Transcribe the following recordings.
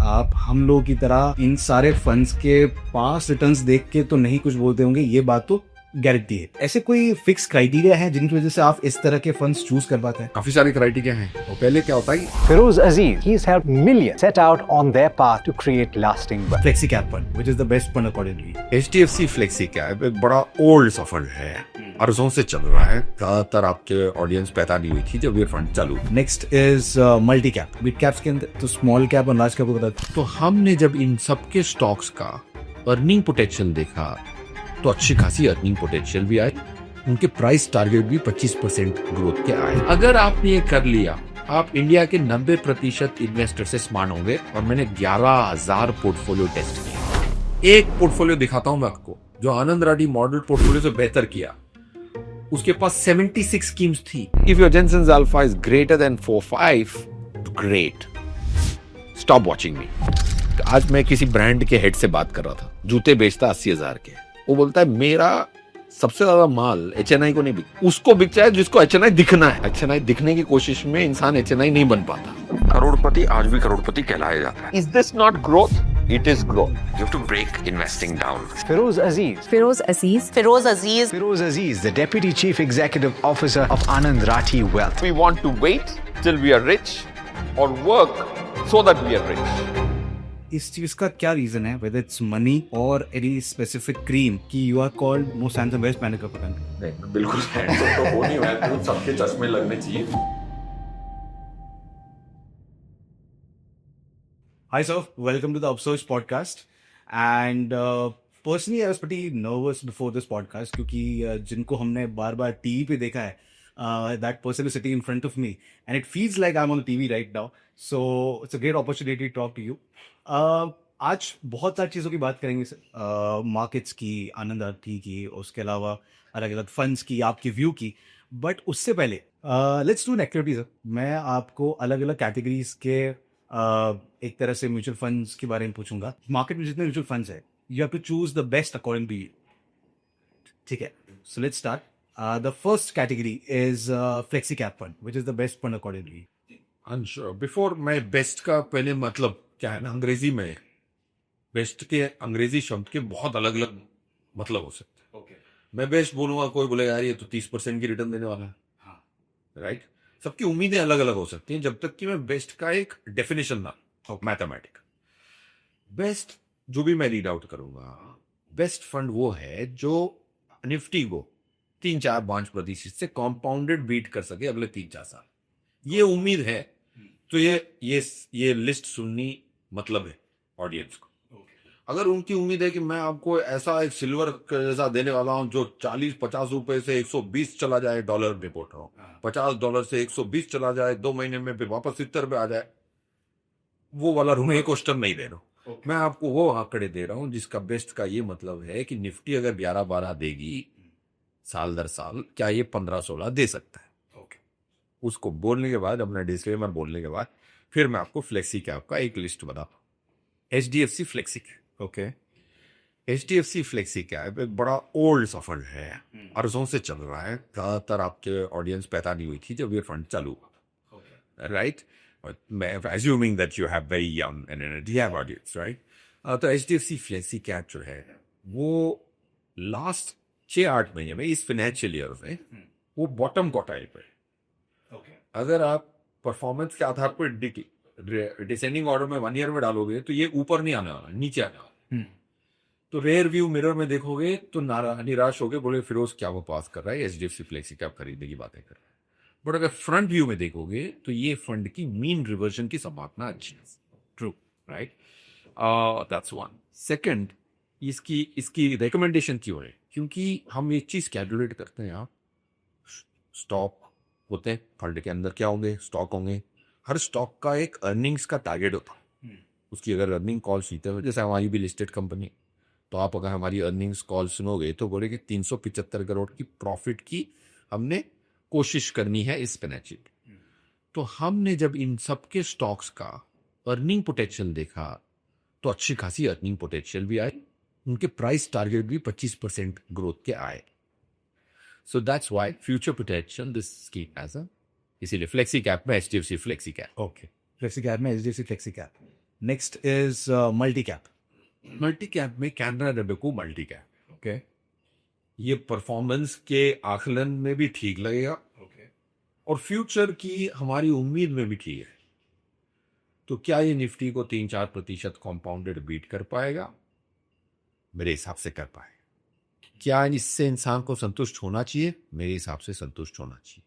आप हम लोगों की तरह इन सारे फंड्स के पास रिटर्न्स देख के तो नहीं कुछ बोलते होंगे, ये बात तो गारंटी है। ऐसे कोई फिक्स क्राइटेरिया है जिनकी वजह से आप इस तरह के फंड्स चूज कर पाते हैं? काफी सारे क्राइटेरिया हैं। और पहले क्या होता है, Feroz Aziz, he's helped millions set out on their path to create lasting wealth. Flexi cap fund, which is the best fund accordingly? HDFC flexi cap एक बड़ा ओल्ड सा फंड है, अरसों से चल रहा है। ज्यादातर आपके ऑडियंस पैदा नहीं हुई थी जब ये फंड चालू। Next is multi cap. Mid caps के अंदर तो स्मॉल कैप और लार्ज कैप को बता। तो हमने जब इन सबके स्टॉक्स का अर्निंग पोटेंशियल देखा तो अच्छी खासी अर्निंग पोटेंशियल भी आई, उनके प्राइस टारगेट भी 25% ग्रोथ के आए। अगर आपने ये कर लिया, आप इंडिया के 90% इन्वेस्टर से स्मार्ट होंगे। और मैंने 11,000 पोर्टफोलियो टेस्ट किए। एक पोर्टफोलियो दिखाता हूं मैं आपको जो आनंद राठी मॉडल पोर्टफोलियो से बेहतर किया। उसके पास 76 स्कीम्स थी। If your Jensen's alpha is greater than 4-5, great, stop watching me. आज मैं किसी ब्रांड के हेड से बात कर रहा था, जूते बेचता 80,000 के। वो बोलता है मेरा सबसे ज्यादा माल HNI को नहीं बिक, उसको बिकता है जिसको HNI दिखना है। HNI दिखने की कोशिश में इंसान HNI नहीं बन पाता। करोड़पति आज भी करोड़पति कहलाया जाता है। Is this not growth? It is growth. You have to break investing down. Feroz Aziz. Feroz Aziz. Feroz Aziz. Feroz Aziz, the Deputy Chief Executive Officer of Anand Rathi Wealth. We want to wait till we are rich or work so that we are rich. इस चीज का क्या reason है, whether it's money or any specific cream, कि you are called most handsome best मैंने कब पता नहीं, बिल्कुल हैंडसम तो हो नहीं, मैं सबके चश्मे लगने चाहिए। Hi sir, welcome to the Upsurge podcast. And personally I was pretty nervous before this podcast क्योंकि जिनको हमने बार बार टीवी पे देखा है, that person is sitting in front of me and it feels like I'm on the TV right now. So it's a great opportunity to talk to you. आज बहुत सारी चीज़ों की बात करेंगे सर, मार्केट्स की, आनंद राठी की, उसके अलावा अलग अलग फंड्स की, आपकी व्यू की। बट उससे पहले let's do an activity sir. मैं आपको अलग अलग कैटेगरीज के एक तरह से म्यूचुअल फंड्स के बारे में पूछूंगा। मार्केट में जितने म्यूचुअल फंड्स है, you have to choose the best according to you. ठीक है, so let's start. The first category is flexi cap fund, which is the best fund according to you. Unsure. Before मैं best का पहले मतलब क्या है ना, अंग्रेजी में बेस्ट के अंग्रेजी शब्द के बहुत अलग अलग मतलब हो सकते हैं। ओके, मैं बेस्ट बोलूंगा, कोई बोलेगा यार ये तो 30% की रिटर्न देने वाला है। हाँ, राइट। सबकी उम्मीदें अलग अलग हो सकती हैं जब तक कि मैं बेस्ट का एक डेफिनेशन ना मैथमेटिक। बेस्ट जो भी मैं रीड आउट करूंगा, बेस्ट फंड वो है जो निफ्टी को 3-4-5% से कॉम्पाउंडेड बीट कर सके अगले 3-4 साल। ये उम्मीद है तो ये लिस्ट सुननी मतलब है ऑडियंस को। अगर उनकी उम्मीद है कि मैं आपको ऐसा एक सिल्वर जैसा देने वाला हूं जो 40-50 रुपए से 120 चला जाए, डॉलर में बोल रहा हूं, $50 से 120 चला जाए, 2 महीने में फिर वापस 70 पे आ जाए, वो वाला रूम क्वेश्चन नहीं दे रहा हूं। मैं आपको वो आंकड़े दे रहा हूं जिसका बेस्ट का ये मतलब है कि निफ्टी अगर 11-12 देगी साल दर साल, क्या ये 15-16 दे सकता है। उसको बोलने के बाद, अपना डिस्क्लेमर बोलने के बाद, फिर मैं आपको फ्लेक्सी कैप का एक लिस्ट बताता हूं। HDFC flexi cap. Okay, HDFC flexi cap एक बड़ा ओल्ड सा फंड है, अरसों से चल रहा है। ज्यादातर आपके ऑडियंस पैदा नहीं हुई थी जब ये फंड चालू हुआ, right. Assuming that you have very young and you have audience, right? तो HDFC फ्लेक्सी कैप जो है वो लास्ट 6-8 महीने में इस फाइनेंशियल ईयर में वो बॉटम क्वार्टाइल पे। अगर आप परफॉर्मेंस के आधार पर डिसेंडिंग ऑर्डर में 1 ईयर में डालोगे तो ये ऊपर नहीं आने वाला, नीचे आने वाला। तो रेयर व्यू मिरर में देखोगे तो निराश होगे, बोले फिरोज क्या वो पास कर रहा है, HDFC फ्लेक्सी कैप खरीदने की बातें कर रहा है। बट अगर फ्रंट व्यू में देखोगे तो ये फंड की मीन रिवर्जन की संभावना अच्छी है। True, right. That's one. Second, इसकी रिकमेंडेशन क्यों है? क्योंकि हम एक चीज कैलकुलेट करते हैं, आप स्टॉक होते हैं, फंड के अंदर क्या होंगे, स्टॉक होंगे। हर स्टॉक का एक अर्निंग्स का टारगेट होता है। उसकी अगर अर्निंग कॉल सुनते हो, जैसे हमारी भी लिस्टेड कंपनी, तो आप अगर हमारी अर्निंग्स कॉल सुनोगे तो बोले कि 375 करोड़ की प्रॉफिट की हमने कोशिश करनी है इस फाइनेंशियल। तो हमने जब इन सबके स्टॉक्स का अर्निंग पोटेंशियल देखा तो अच्छी खासी अर्निंग पोटेंशियल भी आई, उनके प्राइस टारगेट भी 25% ग्रोथ के आए। So that's why future potential this scheme has a, इसीलिए फ्लेक्सी कैप में HDFC flexi cap. Okay, flexi cap में HDFC flexi cap. Next is multi cap. Multi cap में Canara रेबेको multi cap. Okay, ये performance के आकलन में भी ठीक लगेगा और फ्यूचर की हमारी उम्मीद में भी ठीक है. तो क्या ये निफ्टी को 3-4% कॉम्पाउंडेड बीट कर पाएगा? मेरे हिसाब से कर पाएगा. क्या इससे इंसान को संतुष्ट होना चाहिए? मेरे हिसाब से संतुष्ट होना चाहिए,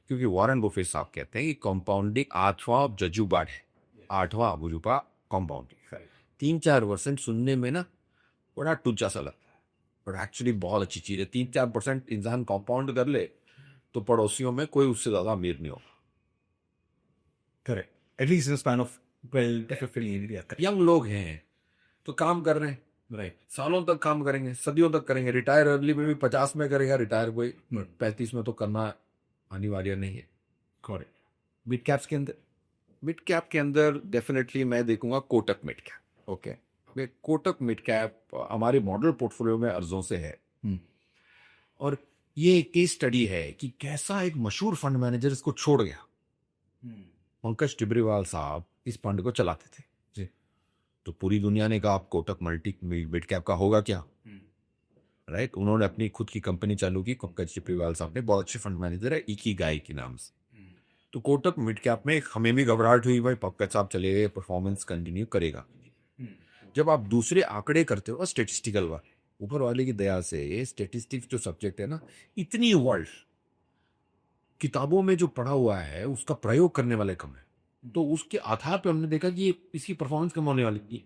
क्योंकि वॉरेन बफेट साहब कहते हैं कि कंपाउंडिंग 8वां जजुबा है, 8वां अबुजुबा कंपाउंडिंग. 3-4% सुनने में ना बड़ा टुच्चा सा लगता है, बट एक्चुअली बहुत अच्छी चीज है. 3-4% इंसान कंपाउंड कर ले तो पड़ोसियों में कोई उससे ज्यादा अमीर नहीं होगा. Correct. At least in span of 12 to 15 years. Young लोग हैं तो काम कर रहे हैं, राइट. सालों तक काम करेंगे, सदियों तक करेंगे. रिटायर अर्ली में भी 50 में करेगा रिटायर, कोई 35 में तो करना अनिवार्य नहीं है. करेक्ट. मिड कैप्स के अंदर मिड कैप के अंदर डेफिनेटली मैं देखूंगा Kotak mid cap. Okay. Kotak mid cap हमारे मॉडल पोर्टफोलियो में अर्जों से है. हम्म. और ये केस स्टडी है कि कैसा एक मशहूर फंड मैनेजर इसको छोड़ गया. पंकज टिब्रीवाल साहब इस फंड को चलाते थे जी. तो पूरी दुनिया ने कहा आप कोटक मल्टी मिड कैप का होगा क्या, राइट. उन्होंने अपनी खुद की कंपनी चालू की. पंकज टिब्रीवाल साहब ने बहुत अच्छे फंड मैनेजर है, इकिगाई के नाम से. तो कोटक मिड कैप में हमें भी घबराहट हुई, भाई पंकज साहब चले गए, परफॉर्मेंस कंटिन्यू करेगा. जब आप दूसरे आंकड़े करते हो स्टेटिस्टिकल वाले, ऊपर वाले की दया से स्टेटिस्टिक्स जो सब्जेक्ट है ना, इतनी वर्ल्ड किताबों में जो पढ़ा हुआ है उसका प्रयोग करने वाले कम है. तो उसके आधार पर हमने देखा कि इसकी परफॉर्मेंस कम होने वाली थी.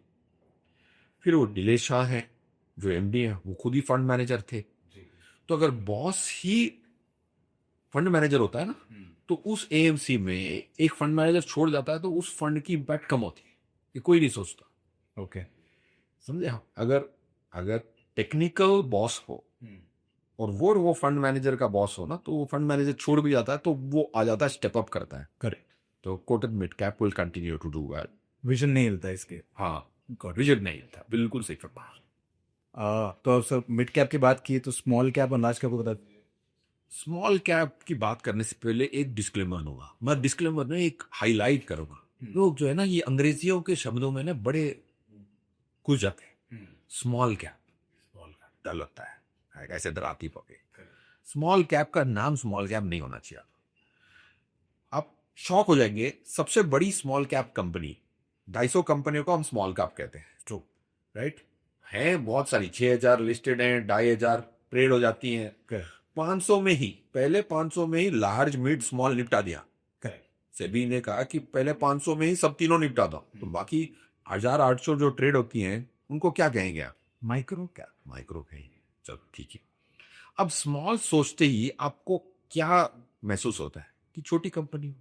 फिर वो नीलेश शाह है जो एमडी है, वो खुद ही फंड मैनेजर थे. तो अगर बॉस ही फंड मैनेजर होता है ना, तो उस एएमसी में एक फंड मैनेजर छोड़ जाता है तो उस फंड की इम्पैक्ट कम होती है, ये कोई नहीं सोचता. ओके. समझे. अगर टेक्निकल बॉस हो और वो फंड मैनेजर का बॉस हो ना, तो वो फंड मैनेजर छोड़ भी जाता है तो वो आ जाता है, स्टेप अप करता है. करेक्ट. तो Kotak mid cap will continue to do well. Vision नहीं हिलता इसके. हाँ, विजन नहीं था, बिल्कुल सही फरमा. तो अब सर मिड कैप की बात की तो स्मॉल कैप और लार्ज कैप को बता. स्मॉल कैप की बात करने से पहले एक डिस्क्लेमर होगा. मैं डिस्क्लेमर में एक हाईलाइट करूंगा. लोग जो है ना, ये अंग्रेजियों के शब्दों में ना बड़े घुस जाते हैं. स्मॉल कैप डर लगता है, ऐसे डराती पके. स्मॉल कैप का नाम स्मॉल कैप नहीं होना चाहिए. आप शॉक हो जाएंगे. सबसे बड़ी स्मॉल कैप कंपनी 250 कंपनियों को हम स्मॉल कैप कहते हैं. True, right. है बहुत सारी, 6000 लिस्टेड हैं, 2500 ट्रेड हो जाती हैं. 500 में ही, पहले 500 में ही लार्ज मिड स्मॉल निपटा दिया. सेबी ने कहा कि पहले 500 में ही सब तीनों निपटा दो, तो बाकी 1800 जो ट्रेड होती हैं उनको क्या कहेंगे आप? Micro cap. माइक्रो कहेंगे. चलो ठीक है. अब स्मॉल सोचते ही आपको क्या महसूस होता है कि छोटी कंपनी.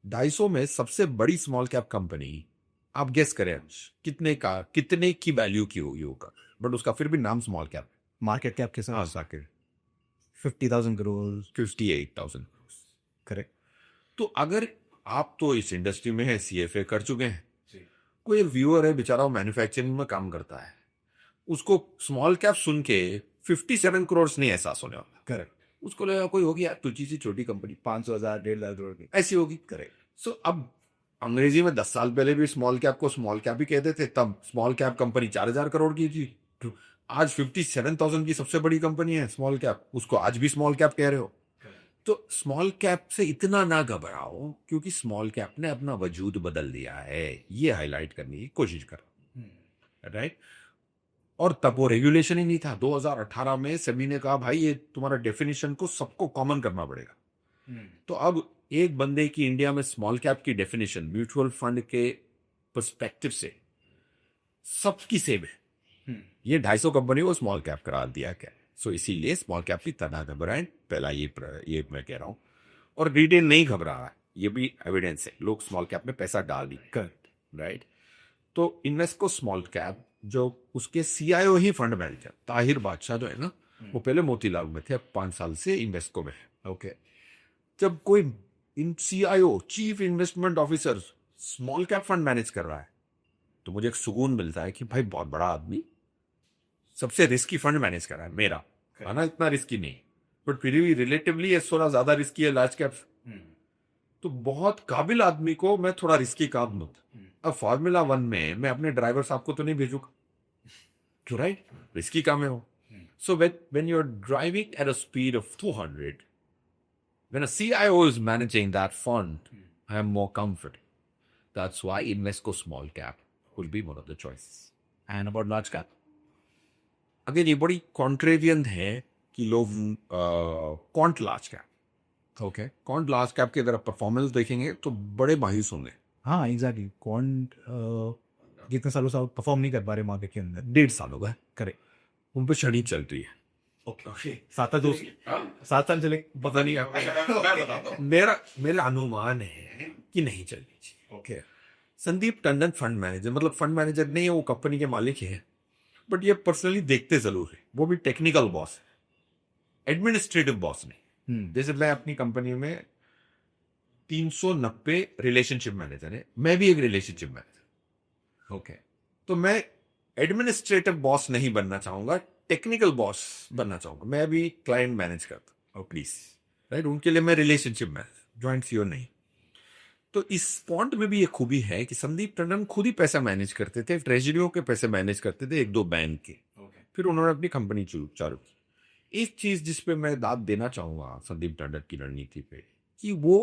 250 में सबसे बड़ी स्मॉल कैप कंपनी, आप गेस करें कितने की वैल्यू की होगी होगा, बट उसका फिर भी नाम स्मॉल कैप. मार्केट कैप के हाँ साथ साकिर 50,000 करोड़. 58,000. करेक्ट. तो अगर आप तो इस इंडस्ट्री में है, सीएफए कर चुके हैं, कोई व्यूअर है बेचारा, वो मैन्युफैक्चरिंग में काम करता है, उसको स्मॉल कैप सुन के 57 करोड़ नहीं एहसास होने वाला. करेक्ट. उसको लगेगा कोई होगी यार तुझी सी छोटी कंपनी, 500,000 1.5 लाख करोड़ की. ऐसी होगी. करेक्ट. सो अब अंग्रेजी में 10 साल पहले भी स्मॉल कैप को स्मॉल कैप ही कहते थे. तब स्मॉल कैप कंपनी 4000 करोड़ की थी. आज 57,000 की सबसे बड़ी कंपनी है स्मॉल कैप, उसको आज भी स्मॉल कैप कह रहे हो. तो स्मॉल कैप से इतना ना घबराओ, क्योंकि स्मॉल कैप ने अपना वजूद बदल दिया है. ये हाईलाइट करने की कोशिश कर, राइट. और तब वो रेगुलेशन ही नहीं था. 2018 में सेबी ने कहा भाई ये तुम्हारा डेफिनेशन को सबको कॉमन करना पड़ेगा. तो अब एक बंदे की इंडिया में स्मॉल कैप की डेफिनेशन म्यूचुअल फंड के पर्सपेक्टिव से सबकी सेम है. ये 250 कंपनी को स्मॉल कैप करार दिया क्या. सो इसीलिए स्मॉल कैप की तना घबराएं. पहला ये मैं कह रहा हूं. और रिटेल नहीं घबरा रहा है, ये भी एविडेंस है. लोग स्मॉल कैप में पैसा डाल दी. करेक्ट. राइट. तो इन्वेस्को स्मॉल कैप, जो उसके सीआईओ ही फंड मैनेजर ताहिर बादशाह जो है ना, वो पहले मोतीलाल में थे, अब 5 साल से इन्वेस्को में है. ओके. जब कोई इन CIO, chief investment officer, small cap fund manage कर रहा है, तो मुझे एक सुकून मिलता है कि भाई बहुत बड़ा आदमी सबसे रिस्की फंड मैनेज कर रहा है. मेरा खाना इतना रिस्की नहीं, बट फिर भी रिलेटिवली ये थोड़ा ज्यादा रिस्की है लार्ज कैप. तो बहुत काबिल आदमी को मैं थोड़ा रिस्की काम दूं. अब फार्मूला 1 में मैं अपने ड्राइवर साहब को तो नहीं भेजूंगा, तो राइट, रिस्की काम है वो. So when you're driving at a speed of 200, when a CIO is managing that fund, I am more comfortable. That's why Invesco small cap will be one of the choices. And about large cap? Again, ये बड़ी contrarian है कि लोग quant large cap. Okay. quant large cap की अगर आप performance देखेंगे तो बड़े मायूस होंगे. हाँ एग्जैक्टली. कौन कितने सालों से परफॉर्म नहीं कर पा रहे मार्केट के अंदर. 1.5 साल हो गए, करेक्ट. उन पे शनि चल रही है. ओके. 7 साल चले. पता नहीं. मेरा अनुमान है कि नहीं चलनी चाहिए. Okay. Sandeep Tandon fund manager, मतलब फंड मैनेजर नहीं है, वो कंपनी के मालिक है, बट ये पर्सनली देखते जरूर है. वो भी टेक्निकल बॉस है, एडमिनिस्ट्रेटिव बॉस नहीं. जैसे मैं अपनी कंपनी में 390 रिलेशनशिप मैनेजर है, मैं भी एक रिलेशनशिप मैनेजर. ओके. तो मैं एडमिनिस्ट्रेटिव बॉस नहीं बनना चाहूंगा, टेक्निकल बॉस बनना चाहूंगा. मैं भी क्लाइंट मैनेज करता हूँ प्लीज, राइट. उनके लिए मैं रिलेशनशिप मैनेजर, ज्वाइंट सीईओ नहीं. तो इस पॉइंट में भी ये खूबी है कि संदीप टंडन खुद ही पैसा मैनेज करते थे, ट्रेजरियों के पैसे मैनेज करते थे, 1-2 बैंक के. फिर उन्होंने अपनी कंपनी चालू की. एक चीज जिसपे मैं दाद देना चाहूंगा संदीप टंडन की रणनीति पे, कि वो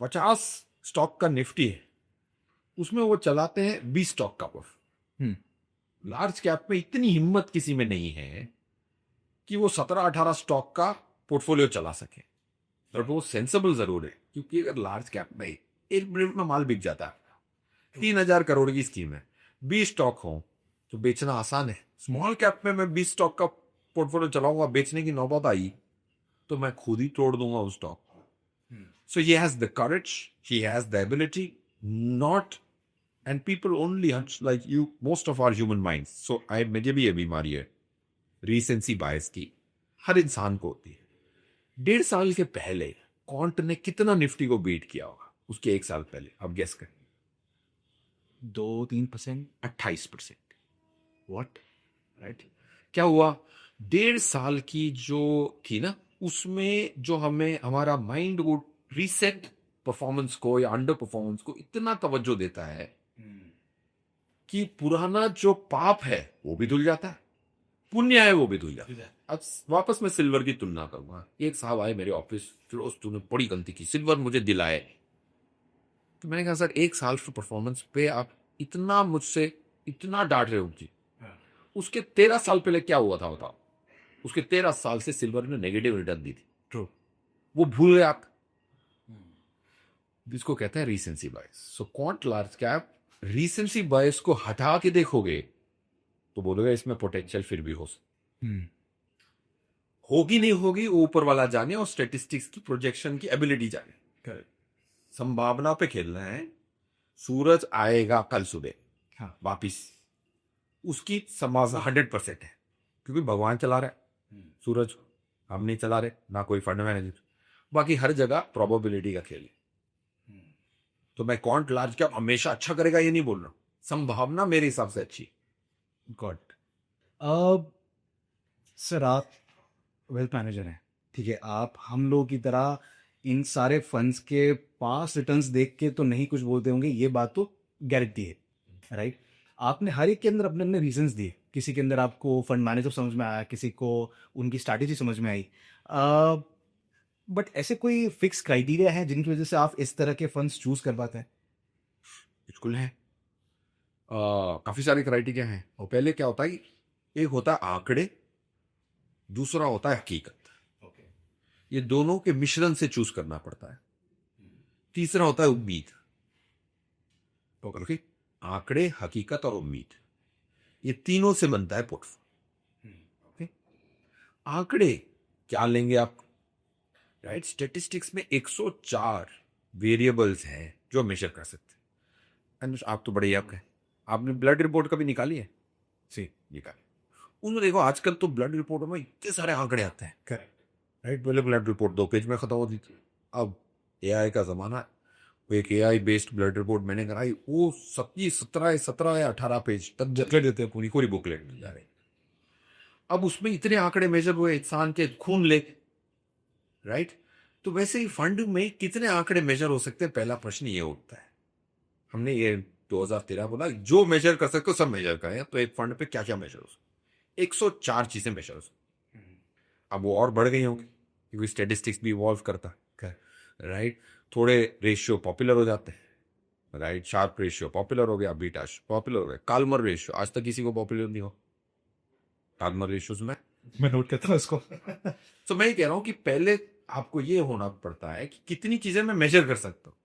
50 स्टॉक का निफ्टी है, उसमें वो चलाते हैं 20 स्टॉक का पुफ. लार्ज कैप में इतनी हिम्मत किसी में नहीं है कि वो 17-18 स्टॉक का पोर्टफोलियो चला सके. और वो सेंसेबल जरूर है, क्योंकि अगर लार्ज कैप में 1 मिनट में माल बिक जाता है. 3,000 करोड़ की स्कीम है, 20 स्टॉक हो तो बेचना आसान है. स्मॉल कैप में मैं 20 स्टॉक का पोर्टफोलियो चलाऊंगा, बेचने की नौबत आई तो मैं खुद ही तोड़ दूंगा उस stock. So he has the courage, he has the ability, not. And people only like you, most of our human minds. So मुझे भी ये बीमारी है, रीसेंसी बायस की, हर इंसान को होती है. 1.5 साल के पहले कॉन्ट ने कितना निफ्टी को बीट किया होगा उसके 1 साल पहले, आप गेस करें. 2-3%. 28%. व्हाट. राइट. क्या हुआ, 1.5 साल की जो थी ना, उसमें जो हमें हमारा माइंड वो रीसेट परफॉर्मेंस को या अंडर परफॉर्मेंस को इतना तवज्जो देता है कि पुराना जो पाप है वो भी धुल जाता है, पुण्य है वो भी धुल जाता है. अब वापस मैं सिल्वर की तुलना करूंगा. एक साहब आए मेरे ऑफिस, फिरोज तूने बड़ी गलती की, सिल्वर मुझे दिलाए. तो मैंने कहा सर 1 साल की परफॉर्मेंस पे आप इतना मुझसे इतना डांट रहे हो जी. उसके 13 साल पहले क्या हुआ था बताओ. उसके 13 साल से सिल्वर ने नेगेटिव रिटर्न दी थी. ट्रू. वो भूल गए आप. जिसको कहते हैं रीसेंसी बायस. सो क्वांट लार्ज कैप रीसेंसी बायस को हटा के देखोगे तो बोलोगे इसमें पोटेंशियल फिर भी हो सकती. होगी नहीं होगी वो ऊपर वाला जाने, और स्टेटिस्टिक्स की प्रोजेक्शन की एबिलिटी जाने. करेक्ट. संभावना पे खेलना है. सूरज आएगा कल सुबह, हाँ. वापिस, उसकी संभावना 100% है, क्योंकि भगवान चला रहा है सूरज, हम नहीं चला रहे, ना कोई फंड मैनेजर. बाकी हर जगह प्रोबेबिलिटी का खेल है. तो मैं क्वांट लार्ज कैप हमेशा अच्छा करेगा ये नहीं बोल रहा, संभावना मेरे हिसाब से अच्छी. गॉड. सर आप वेल्थ मैनेजर हैं, ठीक है. आप हम लोग की तरह इन सारे फंड्स के पास रिटर्न्स देख के तो नहीं कुछ बोलते होंगे, ये बात तो गारंटी है, राइट. आपने हर एक के अंदर अपने अपने रीजंस दिए. किसी के अंदर आपको फंड मैनेजर समझ में आया, किसी को उनकी स्ट्रैटेजी समझ में आई. बट ऐसे कोई फिक्स क्राइटेरिया है जिनकी वजह से आप इस तरह के फंड्स चूज कर पाते हैं? बिल्कुल है. काफी सारे क्राइटेरिया हैं. और पहले क्या होता है, एक होता है आंकड़े, दूसरा होता है हकीकत. ये दोनों के मिश्रण से चूज करना पड़ता है. तीसरा होता है उम्मीद. ओके. आंकड़े, हकीकत और उम्मीद, ये तीनों से बनता है पोर्टफोलियो. ओके. आंकड़े क्या लेंगे आप, राइट. स्टेटिस्टिक्स में 104 वेरिएबल्स हैं जो मेजर कर सकते हैं. आप तो बड़े आपके, आपने ब्लड रिपोर्ट कभी निकाली है? सी निकाली. उनको देखो, आजकल तो ब्लड रिपोर्ट में इतने सारे आंकड़े आते हैं, राइट. पहले ब्लड रिपोर्ट 2 पेज में खत्म होती थी. अब एआई का जमाना है. वो एक एआई बेस्ड ब्लड रिपोर्ट मैंने कराई, वो 17 या 18 पेज तक बुकलेट देते हैं, पूरी बुकलेट मिल जा रही. अब उसमें इतने आंकड़े मेजर हुए, इंसान के खून ले, राइट. तो वैसे ही फंड में कितने आंकड़े मेजर हो सकते हैं, पहला प्रश्न ये उठता है. हमने ये 2013 बोला जो मेजर कर सकते हो सब मेजर करें, तो एक फंड पे क्या क्या मेजर हो, 104 चीजें मेजर हो। अब वो और बढ़ गई होंगी क्योंकि स्टेटिस्टिक्स भी इवॉल्व करता है, राइट। थोड़े रेशियो पॉपुलर हो जाते हैं, राइट। शार्प रेशियो पॉपुलर हो गया, बीटा पॉपुलर हो गया, काल्मर रेशियो आज तक किसी को पॉपुलर नहीं हो, काल्मर रेशियोज में मैं नोट करता हूँ इसको। तो मैं ये कह रहा हूँ कि पहले आपको ये होना पड़ता है कि कितनी चीजें मैं मेजर कर सकता हूँ,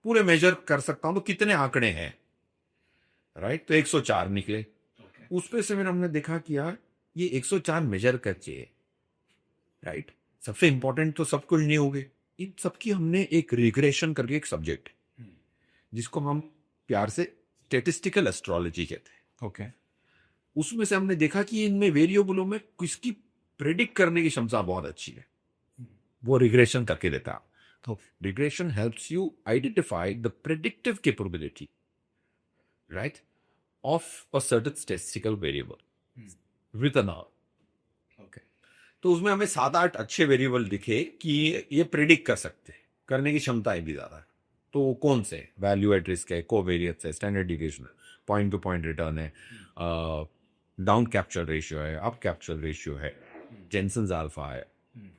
पूरे मेजर कर सकता हूँ तो कितने आंकड़े हैं, राइट। तो 104 निकले, उसपे से फिर हमने देखा कि यार ये 104 मेजर करके, राइट, सबसे इंपॉर्टेंट तो सब कुछ नहीं होंगे, इन सबकी हमने एक रिग्रेशन करके एक सब्जेक्ट जिसको हम प्यार से स्टेटिस्टिकल एस्ट्रोलॉजी कहते हैं, ओके। उसमें से हमने देखा कि इनमें वेरिएबलों में किसकी प्रेडिक्ट करने की क्षमता बहुत अच्छी है, वो रिग्रेशन करके देता है। तो regression helps you identify the predictive capability, right, of a certain statistical variable with an hour. Okay. तो उसमें हमें 7-8 अच्छे वेरिएबल दिखे कि ये प्रेडिक्ट कर सकते हैं, करने की क्षमता भी ज्यादा है। तो वो कौन से, वैल्यू एट रिस्क है, कोवेरियंस है, स्टैंडर्ड डिविएशन है, पॉइंट टू पॉइंट रिटर्न है, डाउन कैप्चर रेशियो है, अप कैप्चर रेशियो है, जेनसन्स अल्फा है,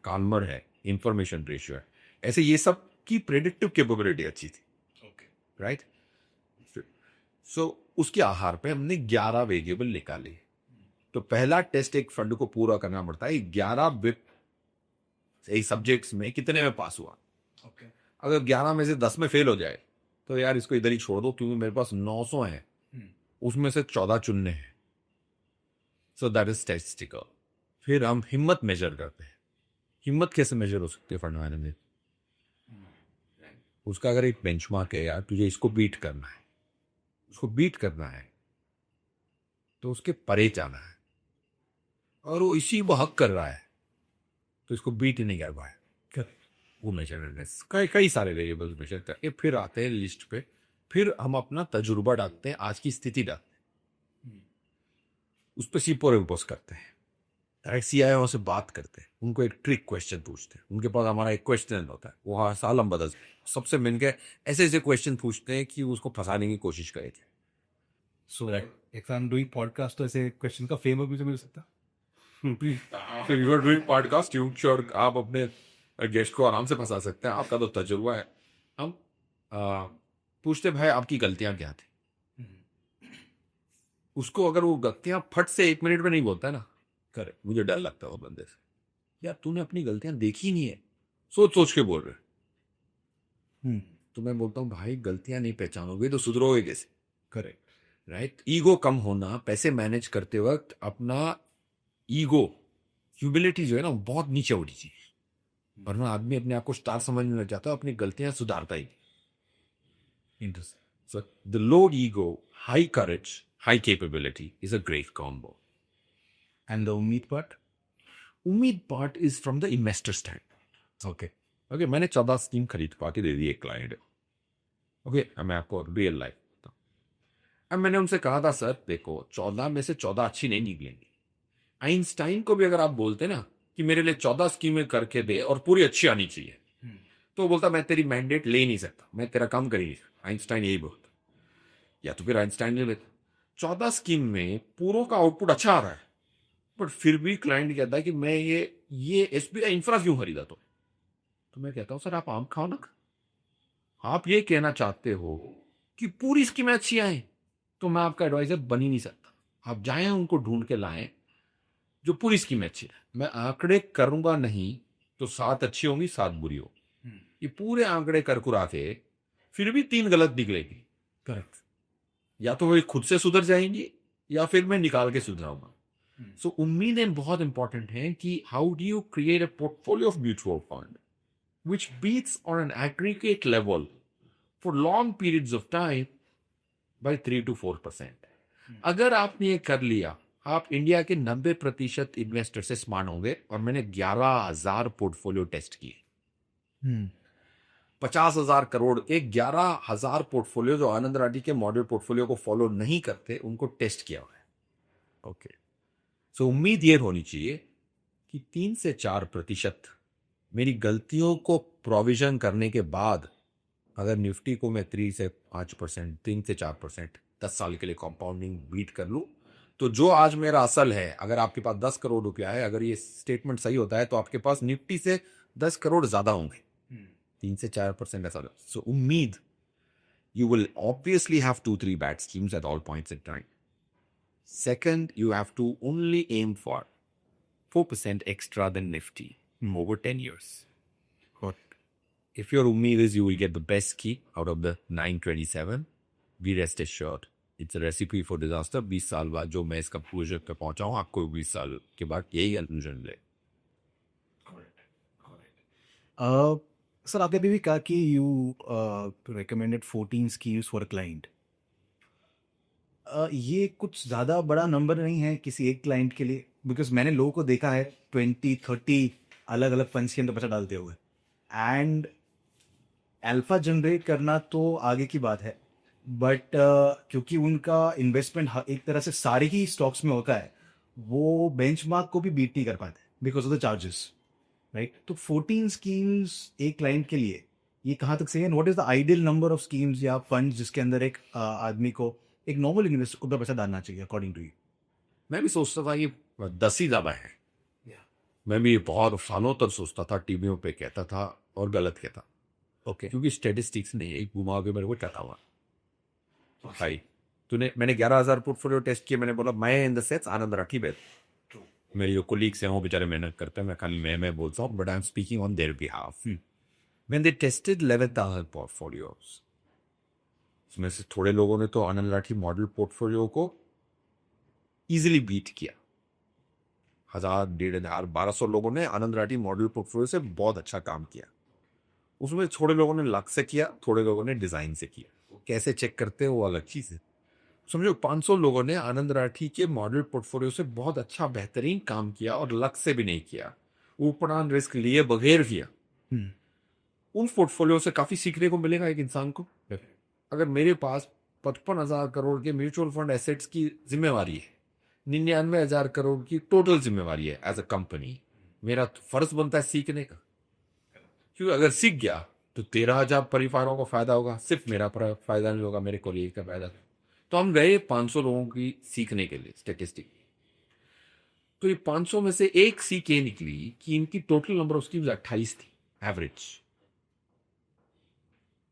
काल्मर है, इंफॉर्मेशन रेशियो है। ऐसे ये सब की प्रेडिक्टिव कैपेबिलिटी अच्छी थी, ओके। राइट। सो उसके आधार पे हमने 11 वेरिएबल निकाले। तो पहला टेस्ट एक फंड को पूरा करना पड़ता है 11 बिट सब्जेक्ट्स में कितने में पास हुआ। ओके। अगर 11 में से 10 में फेल हो जाए तो यार इसको इधर ही छोड़ दो, क्योंकि मेरे पास 900 है, उसमें से 14 चुनने हैं। So that is statistical. फिर हम हिम्मत मेजर करते हैं। हिम्मत कैसे मेजर हो सकती है फंड मैनेजर में? उसका अगर एक बेंचमार्क है, यार तुझे इसको बीट करना है, उसको बीट करना है, तो उसके परे जाना है, और वो इसी वो हक कर रहा है तो इसको बीट ही नहीं कर पाए, वो मेजरनेस कई सारे वेरिएबल्स मेजर करके फिर आते हैं लिस्ट पे। फिर हम अपना तजुर्बा डालते हैं, आज की स्थिति डालते हैं, उस पर सीपोर इम्पोज करते हैं, डायरेक्ट CIO से बात करते हैं, उनको एक ट्रिक क्वेश्चन पूछते हैं, उनके पास हमारा एक क्वेश्चन होता है, वो हर साल हम बदल सबसे मिलकर ऐसे ऐसे क्वेश्चन पूछते हैं कि उसको फंसाने की कोशिश करेंगे। So if I am doing podcast तो ऐसे क्वेश्चन का फेम मुझे मिल सकता। So you are doing podcast, you sure आप अपने गेस्ट को आराम से फंसा सकते हैं, आपका तो तजुर्बा है। हम पूछते भाई आपकी गलतियां क्या थी, उसको अगर वो गलतियां फट से 1 मिनट में नहीं बोलता है ना, करे मुझे डर लगता है वो बंदे से, यार तूने अपनी गलतियां देखी नहीं है, सोच सोच के बोल रहे। तो मैं बोलता हूँ भाई गलतियां नहीं पहचानोगे तो सुधरोगे कैसे? Correct, right. ईगो कम होना, पैसे मैनेज करते वक्त अपना ईगो, ह्यूमिलिटी जो है ना बहुत नीचे उठी थी, वरना आदमी अपने आप को स्टार समझने लग जाता है, अपनी गलतियां सुधारता ही। Interesting. So the low ego, high courage, high capability is a great combo. And the उम्मीद पार्ट? उम्मीद part is from the investor stand. Okay. Okay, मैंने 14 स्कीम खरीद पाके दे दी एक क्लाइंट। ओके, मैं आपको रियल लाइफ बताऊं, अब मैंने उनसे कहा था सर देखो 14 में से 14 अच्छी नहीं निकलेंगी। आइंस्टाइन को भी अगर आप बोलते ना कि मेरे लिए 14 स्कीमें करके दे और पूरी अच्छी आनी चाहिए, तो वो बोलता मैं तेरी मैंडेट ले नहीं सकता, मैं तेरा काम कर ही नहीं सकता। आइंस्टाइन यही बोलता, या तो फिर आइंस्टाइन ले लेता। 14 स्कीम में पूरों का आउटपुट अच्छा आ रहा है, बट फिर भी क्लाइंट कहता है कि मैं ये SBI इंफ्रा क्यों खरीदा? तो मैं कहता हूं सर आप आम खाओ ना, आप ये कहना चाहते हो कि पूरी स्कीमें अच्छी आए, तो मैं आपका एडवाइजर बन ही नहीं सकता। आप जाएं उनको ढूंढ के लाएं जो पूरी स्कीम अच्छी है। मैं आंकड़े करूंगा नहीं तो 7 अच्छी होंगी 7 बुरी होगी, ये पूरे आंकड़े करकुरा के फिर भी 3 गलत निकलेगी। करेक्ट। या तो वो खुद से सुधर जाएंगी या फिर मैं निकाल के सुधराऊंगा। सो उम्मीदें बहुत इंपॉर्टेंट हैं कि how do you create a portfolio of mutual fund which beats on an aggregate level for long periods of time by 3 to 4%. अगर आपने ये कर लिया, आप इंडिया के 90% इन्वेस्टर से स्मार्ट होंगे। और मैंने 11,000 पोर्टफोलियो टेस्ट किए, 50,000 करोड़ के 11,000 पोर्टफोलियो जो आनंद राठी के मॉडल पोर्टफोलियो को फॉलो नहीं करते, उनको टेस्ट किया हुआ है। ओके, सो उम्मीद ये होनी चाहिए कि 3 से 4% मेरी गलतियों को प्रोविजन करने के बाद अगर निफ्टी को मैं 3 से 5%, 10 साल के लिए कंपाउंडिंग बीट कर लूँ, तो जो आज मेरा असल है, अगर आपके पास 10 करोड़ रुपया है, अगर ये स्टेटमेंट सही होता है तो आपके पास निफ्टी से 10 करोड़ ज्यादा होंगे। 3 से 4% ऐसा। सो उम्मीद, you will obviously have 2-3 bad schemes at all points in time. Second, you have to only aim for 4% extra than Nifty over 10 years. Got If your ummeed is you will get the best scheme out of the 927, be rest assured, it's a recipe for disaster. 20 साल बाद जो मैं इसका closure पे पहुंचा हूँ, आपको 20 साल के बाद यही कंक्लूजन ले। सर, आपने अभी भी कहा कि you recommended 14 schemes for a client. ये कुछ ज़्यादा बड़ा नंबर नहीं है किसी एक क्लाइंट के लिए, बिकॉज मैंने लोगों को देखा है 20-30 अलग अलग फंड्स के अंदर पैसा डालते हुए, एंड अल्फा जनरेट करना तो आगे की बात है, बट क्योंकि उनका इन्वेस्टमेंट एक तरह से सारे ही स्टॉक्स में होता है, वो बेंचमार्क को भी बीट नहीं कर पाते because of the charges, right? तो 14 स्कीम्स एक क्लाइंट के लिए ये कहाँ तक सही है? What is the ideal number of schemes या फंड जिसके अंदर एक आदमी को, एक नॉर्मल इन्वेस्टर को पैसा डालना चाहिए अकॉर्डिंग टू यू? मैं भी सोचता था कि 10 ही ज्यादा है। मैं भी बहुत सालों तक सोचता था, टीवियों पे कहता था और गलत कहता। ओके, क्योंकि स्टेटिस्टिक्स नहीं है, एक घुमा के मेरे को कहता हुआ भाई मैंने 11,000 पोर्टफोलियो टेस्ट किए, मैंने बोला मैं इन द सेट्स आनंद राठी बेद, मेरे जो कोलीग्स हैं वो बेचारे मेहनत करते हैं, मैं खाली मैं बोलता हूँ, but I am speaking on their behalf. When they tested 11,000 portfolios, उसमें से थोड़े लोगों ने तो आनंद राठी मॉडल पोर्टफोलियो को इजीली बीट किया। 1,000, 1,500, 1,200 लोगों ने आनंद राठी मॉडल पोर्टफोलियो से बहुत अच्छा काम किया। उसमें थोड़े लोगों ने लक से किया, थोड़े लोगों ने डिजाइन से किया। कैसे चेक करते हैं वो अलग चीज है। समझो 500 लोगों ने आनंद राठी के मॉडल पोर्टफोलियो से बहुत अच्छा बेहतरीन काम किया और लक से भी नहीं किया, ऊपरान रिस्क लिए बगैर किया। उन पोर्टफोलियो से काफी सीखने को मिलेगा एक इंसान को। अगर मेरे पास 55,000 करोड़ के म्यूचुअल फंड एसेट्स की जिम्मेवारी है, 99,000 करोड़ की टोटल जिम्मेवारी है एज अ कंपनी, मेरा फर्ज बनता है सीखने का। क्योंकि अगर सीख गया तो 13,000 परिवारों को फायदा होगा, सिर्फ मेरा फायदा नहीं होगा, मेरे कोलीग का फायदा। तो हम गए 500 लोगों की सीखने के लिए स्टेटिस्टिक। तो ये 500 में से एक सीख ये निकली कि इनकी टोटल नंबर ऑफ स्कीम्स 28 थी एवरेज।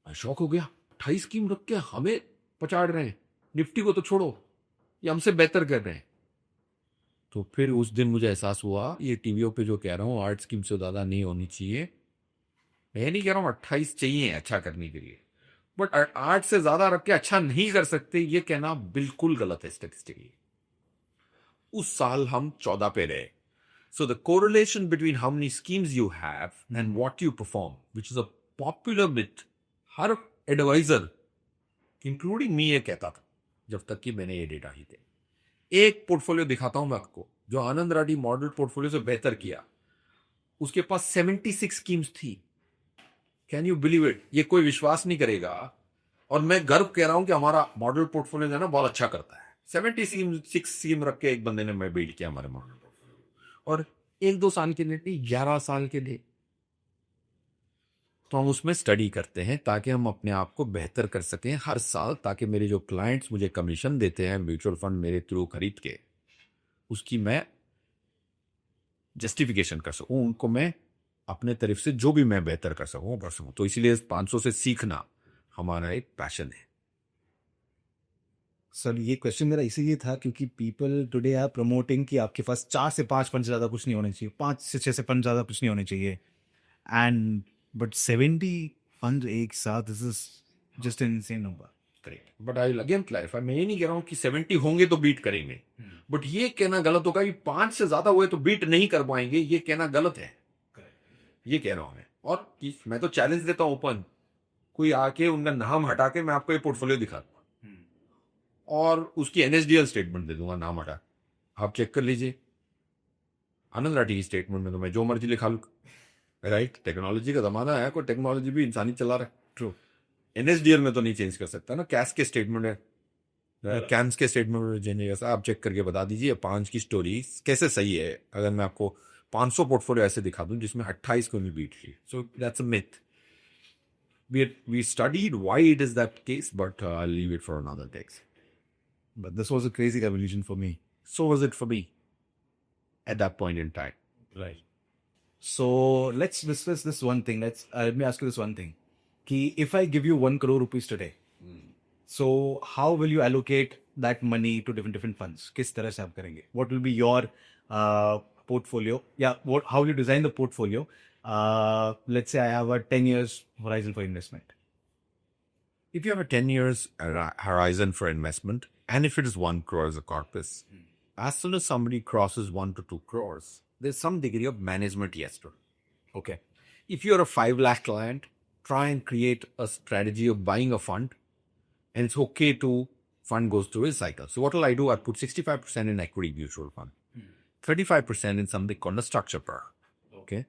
मैं शॉक हो गया, 28 स्कीम रख के हमें पचाड़ रहे हैं, निफ्टी को तो छोड़ो, ये हमसे बेहतर कर रहे हैं। तो फिर उस दिन मुझे एहसास हुआ, ये टीवियों पे जो कह रहा हूँ 8 स्कीम से ज्यादा नहीं होनी चाहिए, मैं नहीं कह रहा हूँ 28 चाहिए अच्छा करने के लिए, बट 8 से ज्यादा रख के अच्छा नहीं कर सकते, ये कहना बिल्कुल गलत है स्टैटिस्टिकली। उस साल हम 14 पे रहे। So the correlation between how many schemes you have and what you perform, which is a popular myth, हर एडवाइजर इंक्लूडिंग मी ये कहता था जब तक कि मैंने ये डेटा ही थे। एक पोर्टफोलियो दिखाता हूं मैं आपको जो आनंद राठी मॉडल पोर्टफोलियो से बेहतर किया। उसके पास 76 स्कीम्स थी। Can you believe it? ये कोई विश्वास नहीं करेगा, और मैं गर्व कह रहा हूं कि हमारा मॉडल पोर्टफोलियो जो है ना बहुत अच्छा करता है। 76 स्कीम रख के एक बंदे ने मैं बिल्ड किया हमारे मॉडल पोर्टफोलियो, और 1-2 साल के लिए नहीं, 11 साल के लिए। तो हम उसमें स्टडी करते हैं ताकि हम अपने आप को बेहतर कर सकें हर साल, ताकि मेरे जो क्लाइंट्स मुझे कमीशन देते हैं म्यूचुअल फंड मेरे थ्रू खरीद के, उसकी मैं जस्टिफिकेशन कर सकूं, उनको मैं अपने तरफ से जो भी मैं बेहतर कर सकूं कर सकूं। तो इसीलिए 500 से सीखना हमारा एक पैशन है। सर, ये क्वेश्चन मेरा इसीलिए था क्योंकि पीपल टुडे आर प्रमोटिंग कि आपके पास 4 से 5 फंड ज़्यादा कुछ नहीं होने चाहिए, 5 से 6 से फंड ज़्यादा कुछ नहीं होने चाहिए, एंड बट 70 फंड एक साथ, this is just an insane number. Correct, but I again clarify, मैं ये नहीं कह रहा हूं कि 70 होंगे तो बीट करेंगे, बट ये कहना गलत होगा कि 5 से ज्यादा हुए तो बीट नहीं कर पाएंगे, ये कहना गलत है। ये कह रहा हूं मैं, और मैं तो चैलेंज देता हूं ओपन, कोई आके उनका नाम हटा के मैं आपको ये पोर्टफोलियो दिखा दूंगा और उसकी एनएसडीएल स्टेटमेंट दे दूंगा नाम हटा, आप चेक कर लीजिए। आनंद राठी की स्टेटमेंट में तो मैं जो मर्जी लिखा लूं, राइट? टेक्नोलॉजी का जमाना है, कोई टेक्नोलॉजी भी इंसानी चला रहा है। ट्रू, एनएसडीएल में तो नहीं चेंज कर सकता ना, कैश के स्टेटमेंट है, कैम्स के स्टेटमेंट में चेंज कर सकता। आप चेक करके बता दीजिए 5 की स्टोरी कैसे सही है। अगर मैं आपको 500 पोर्टफोलियो ऐसे दिखा दूं जिसमें 28 को नहीं बीट की, so that's a myth. We studied why it is that case, but I'll leave it for another text. But this was a crazy revolution for me. So was it for me at that point in time. Right. So let's discuss this one thing. Let me ask you this one thing. Ki if I give you 1 crore rupees today, so how will you allocate that money to different funds? किस तरह से आप करेंगे? What will be your portfolio? Yeah, how will you design the portfolio? Let's say I have a 10 years horizon for investment. If you have a 10 years horizon for investment, and if it is 1 crore as a corpus, as soon as somebody crosses 1 to 2 crores, there's some degree of management yes to it. Okay. If you're a 5 lakh client, try and create a strategy of buying a fund, and it's okay to fund goes through a cycle. So what will I do? I put 65% in equity mutual fund, 35% in something called a structure product. Okay.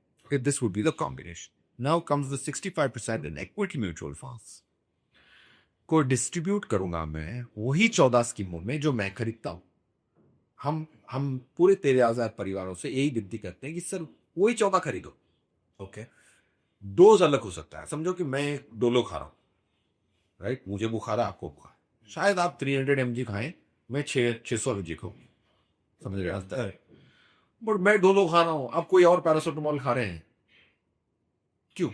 This would be the combination. Now comes the 65% in equity mutual funds. को distribute करूंगा मैं वही 14 स्कीमों में जो मैं खरीदता हूं. हम पूरे 13,000 परिवारों से यही विनती करते हैं कि सर वही 14 खरीदो. Okay. डोज अलग हो सकता है. समझो कि मैं डोलो खा रहा हूं, राइट? मुझे बुखार है, आपको बुखार. शायद आप 300 mg खाएं, मैं 600 mg खाऊं. समझ रहे हैं? बट मैं डोलो खा रहा हूं, आप कोई और पैरासिटामोल खा रहे हैं. क्यों?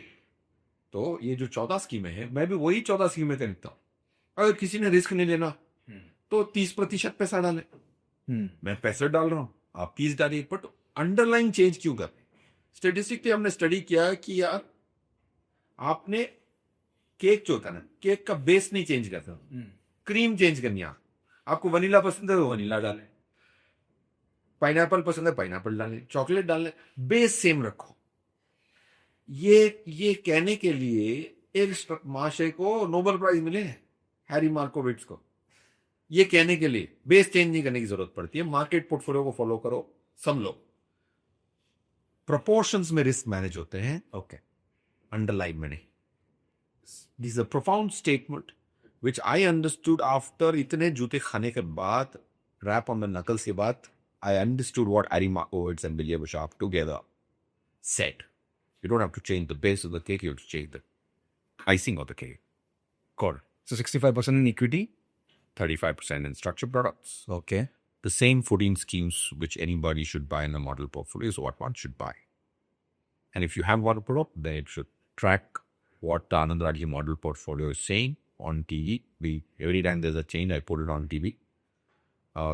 तो ये जो 14 स्कीमें हैं, मैं भी वही 14 स्कीमें खरीदता हूं. अगर किसी ने रिस्क नहीं लेना तो 30% पैसा डाले. मैं पैसा डाल रहा हूं, आप 30 डालिए. बट अंडरलाइन चेंज क्यों कर? स्टेटिस्टिकली हमने स्टडी किया कि यार आपने केक जो होता है ना, केक का बेस नहीं चेंज करता, क्रीम चेंज करनी है. आपको वनीला पसंद है तो वनीला डालें, पाइनएप्पल पसंद है पाइनएप्पल डालें, चॉकलेट डालें, बेस सेम रखो. ये कहने के लिए एक महाशय को नोबेल प्राइज मिले हैं, हैरी मार्कोविट्ज को. ये कहने के लिए बेस चेंज नहीं करने की जरूरत पड़ती है. मार्केट पोर्टफोलियो को फॉलो करो. सब लोग प्रोपोर्शंस में रिस्क मैनेज होते हैं. Okay. अंडरलाइन में नहीं. This is a profound statement which I understood after इतने जूते खाने के बाद, रैप ऑन द नकल्स के बाद, I understood what Harry Markowitz and William Sharp together said. You don't have to change the base of the cake, you have to change the icing of the cake. Got it. So 65% in equity. 35% in structured products. Okay. The same 14 schemes which anybody should buy in a model portfolio is what one should buy. And if you have model product, then it should track what the Anand Rathi model portfolio is saying on TV. Every time there's a change, I put it on TV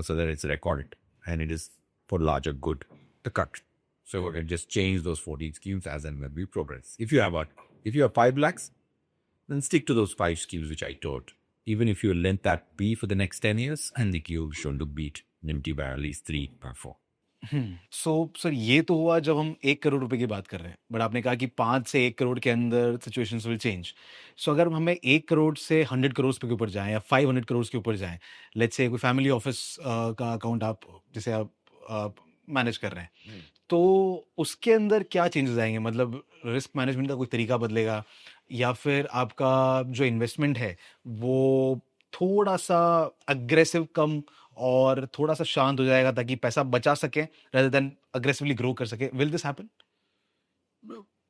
so that it's recorded. And it is for larger good, the cut. So we can just change those 14 schemes as and when we progress. If you have 5 lakhs, then stick to those 5 schemes which I taught. Even if you let that be for the next 10 years, I think you're sure to beat Nifty by at least 3 or 4. So sir ये तो हुआ जब हम 1 करोड़ रुपए की बात कर रहे हैं. बट आपने कहा कि 5 से 1 करोड़ के अंदर सिचुएशंस विल चेंज. सो अगर हमें 1 करोड़ से 100 करोड़ के ऊपर जाएं या 500 करोड़ के ऊपर जाएं, लेट्स से कोई फैमिली ऑफिस का अकाउंट आप जैसे आप मैनेज कर रहे हैं, तो उसके अंदर क्या चेंजेस आएंगे? मतलब रिस्क मैनेजमेंट का कोई तरीका बदलेगा या फिर आपका जो इन्वेस्टमेंट है वो थोड़ा सा अग्रेसिव कम और थोड़ा सा शांत हो जाएगा ताकि पैसा बचा सके rather than aggressively grow कर सके? Will this happen?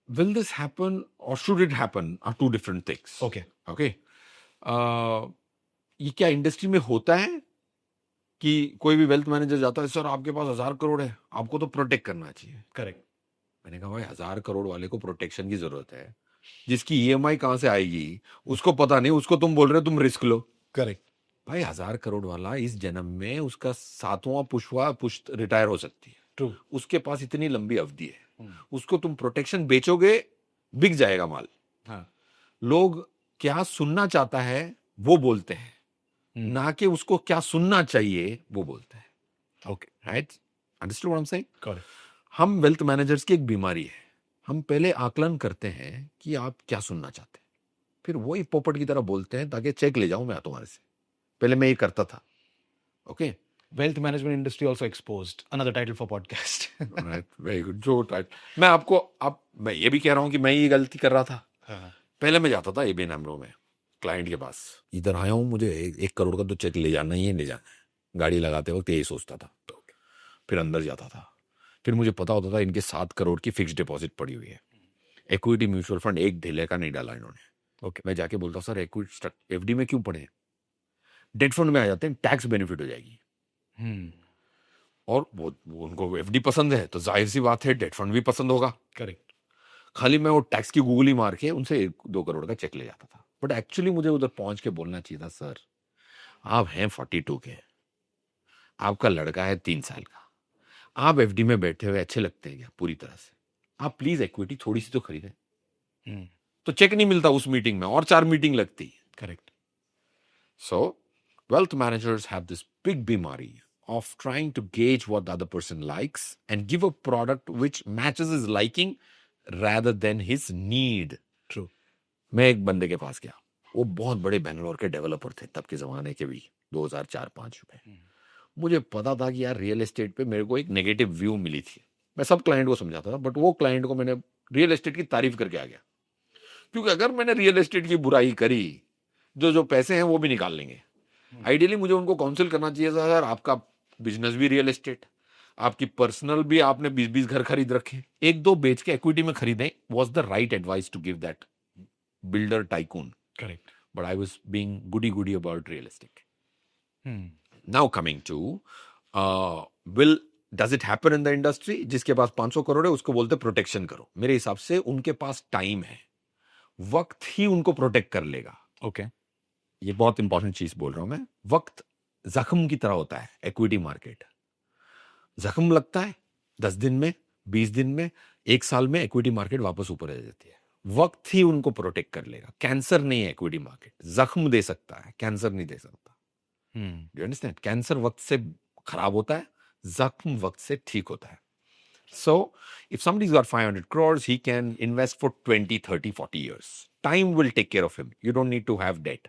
Will this happen or should it happen are two different things. Okay. Okay. ये क्या इंडस्ट्री में होता है कि कोई भी वेल्थ मैनेजर जाता है, सर आपके पास 1000 करोड़ है, आपको तो प्रोटेक्ट करना चाहिए. करेक्ट. मैंने कहा भाई 1000 करोड़ वाले को प्रोटेक्शन की जरूरत है, जिसकी ईएमआई कहां से आएगी उसको पता नहीं, उसको तुम बोल रहे हो तुम रिस्क लो. करेक्ट. भाई 1000 करोड़ वाला इस जन्म में उसका 7वां पुश्त रिटायर हो सकती है. ट्रू. उसके पास इतनी लंबी अवधि है, उसको तुम प्रोटेक्शन बेचोगे, बिक जाएगा माल. हाँ. लोग क्या सुनना चाहता है वो बोलते हैं, ना कि उसको क्या सुनना चाहिए वो बोलते हैं. Okay. Right? Understood what I am saying? Correct. हम वेल्थ मैनेजर्स की एक बीमारी है, हम पहले आकलन करते हैं कि आप क्या सुनना चाहते हैं, फिर वही पोपट की तरह बोलते हैं ताकि चेक ले जाऊं मैं तुम्हारे से. पहले मैं ये करता था. Okay. Wealth management industry also exposed. Another title for podcast. Right, very good. जो टाइटल मैं आपको मैं ये भी कह रहा हूं कि मैं ये गलती कर रहा था. पहले मैं जाता था एबीएन एमरो में क्लाइंट के पास, इधर आया हूं, मुझे 1 करोड़ का तो चेक ले जाना ही है, ले जाना. गाड़ी लगाते वक्त यही सोचता था. फिर अंदर जाता था, फिर मुझे पता होता था इनके 7 करोड़ की फिक्स डिपॉजिट पड़ी हुई है. इक्विटी म्यूचुअल फंड एक ढीले का नहीं डाला इन्होंने, ओके, मैं जाके बोलता हूँ सर इक्विटी एफडी में क्यों पड़े, डेट फंड में आ जाते हैं, टैक्स बेनिफिट हो जाएगी। और वो उनको एफडी पसंद है तो जाहिर सी बात है डेट फंड भी पसंद होगा। करेक्ट। खाली मैं वो टैक्स की गूगल ही मार के उनसे 1-2 करोड़ का चेक ले जाता था। बट एक्चुअली मुझे उधर पहुंच के बोलना चाहिए था, सर आप हैं 42 के, आपका लड़का है 3 साल का, आप एफडी में बैठे हुए अच्छे लगते हैं क्या पूरी तरह से, आप प्लीज इक्विटी थोड़ी सी तो खरीदें। तो चेक नहीं मिलता उस मीटिंग में और 4 मीटिंग लगती। Correct. So, wealth managers have this big bimari of trying to gauge what the other person likes and give a product which matches his liking rather than his need. True. मैं एक बंदे के पास गया, वो बहुत बड़े बेंगलोर के डेवलपर थे तब के जमाने के भी, 2004-5 में। मुझे पता था कि यार रियल एस्टेट पे मेरे को एक नेगेटिव व्यू मिली थी। मैं सब क्लाइंट को समझाता था, बट वो क्लाइंट को मैंने रियल एस्टेट की तारीफ करके आ गया, क्योंकि अगर मैंने रियल एस्टेट की बुराई करी, जो जो पैसे हैं वो भी निकाल लेंगे। आइडियली मुझे उनको काउंसिल करना चाहिए था, यार आपका बिजनेस भी रियल एस्टेट, आपकी पर्सनल भी, आपने 20-20 घर खरीद रखे, 1-2 बेच के इक्विटी में खरीदें, was the right advice to give that builder tycoon. Correct. But I was being goody about real estate. Now coming to will does it happen in the industry? जिसके पास 500 करोड़ है उसको बोलते प्रोटेक्शन करो। मेरे हिसाब से उनके पास टाइम है, वक्त ही उनको प्रोटेक्ट कर लेगा। ओके। ये बहुत इंपॉर्टेंट चीज बोल रहा हूं मैं। वक्त जख्म की तरह होता है, इक्विटी मार्केट जख्म लगता है 10 दिन में, 20 दिन में, 1 साल में इक्विटी मार्केट वापस ऊपर आ जाती है। वक्त ही उनको प्रोटेक्ट कर लेगा। कैंसर नहीं है इक्विटी मार्केट, जख्म दे सकता है, कैंसर नहीं दे सकता। You understand? कैंसर वक्त से खराब होता है, जख्म वक्त से ठीक होता है। So, if somebody's got 500 crores, he can invest for 20, 30, 40 years. Time will take care of him. You don't need to have debt.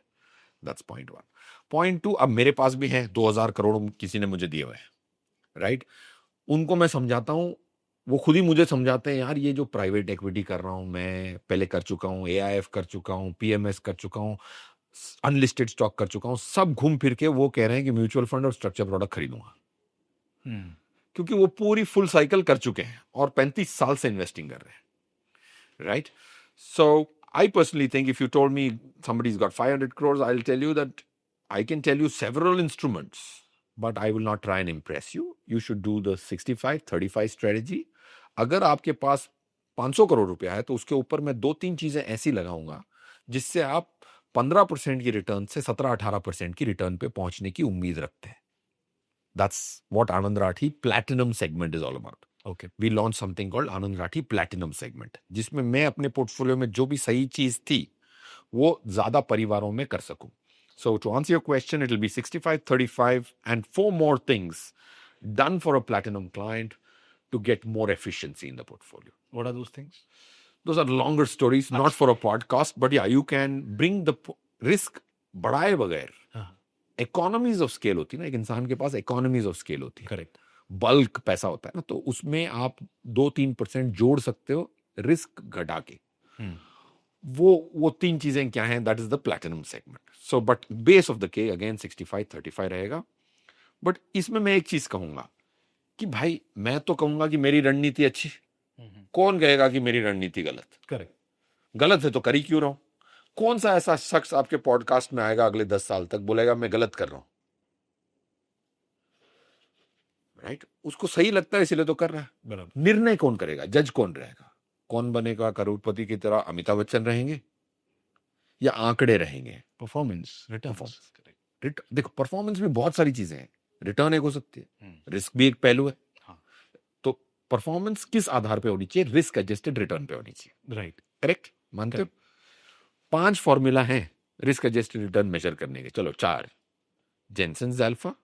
That's point 1. Point 2, अब मेरे पास भी है 2000 करोड़ किसी ने मुझे दिए हुए हैं, राइट? उनको मैं समझाता हूं, वो खुद ही मुझे समझाते हैं, यार ये जो प्राइवेट इक्विटी कर रहा हूं मैं, पहले कर चुका हूं, एआईएफ कर चुका हूं, पीएमएस कर चुका हूं, अनलिस्टेड स्टॉक कर चुका हूं, सब घूम फिर के वो कह रहे हैं कि म्यूचुअल फंड और स्ट्रक्चर प्रोडक्ट खरीदूंगा, क्योंकि वो पूरी फुल साइकिल कर चुके हैं और 35 साल से इन्वेस्टिंग कर रहे हैं, right? So I personally think if you told me somebody's got 500 crores, I'll tell you that I can tell you several instruments, but I will not try and impress you. You should do the 65-35 strategy. अगर आपके पास 500 करोड़ रुपया है तो उसके ऊपर मैं 2-3 चीजें ऐसी लगाऊंगा जिससे आप 15% की रिटर्न से 17-18% की रिटर्न पे पहुंचने की उम्मीद रखते हैं। That's what Anand Rathi Platinum segment is all about. Okay. We launched something called Anand Rathi Platinum segment, जिसमें मैं अपने पोर्टफोलियो में जो भी सही चीज थी वो ज्यादा परिवारों में कर सकूं। So to answer your question, it will be 65-35 and 4 more things done for a platinum client to get more efficiency in the portfolio. What are those things? Those are longer stories, not for a podcast, but yeah, you can bring the risk बढ़ाए बगैर economies of scale होती है ना, एक इंसान के पास economies of scale होती है, करेक्ट। बल्क पैसा होता है ना, तो उसमें आप 2-3% जोड़ सकते हो रिस्क घटा के। वो 3 चीजें क्या हैं? That is the platinum segment. So but base of the के अगेन 65-35 रहेगा। बट इसमें मैं एक चीज कहूंगा कि भाई, मैं तो कहूंगा कि मेरी रणनीति अच्छी, कौन कहेगा कि मेरी रणनीति गलत? करेक्ट। गलत है तो कर ही क्यों रहा हूं? कौन सा ऐसा शख्स आपके पॉडकास्ट में आएगा अगले 10 साल तक बोलेगा मैं गलत कर रहा हूं? राइट? उसको सही लगता है इसलिए तो कर रहा है। बराबर। निर्णय कौन करेगा? जज कौन रहेगा? कौन बनेगा करोड़पति की तरह? अमिताभ बच्चन रहेंगे या आंकड़े रहेंगे? Performance, returns. देखो, परफॉर्मेंस में बहुत सारी चीजें हैं। रिटर्न एक हो सकती है, रिस्क भी एक पहलू है। हाँ। तो परफॉर्मेंस किस आधार पे होनी चाहिए? रिस्क एडजस्टेड रिटर्न पे होनी चाहिए। राइट। करेक्ट? मानते हो? 5 फॉर्मूला हैं रिस्क एडजस्टेड रिटर्न मेजर करने के। चलो 4: जेनसेन्स अल्फा,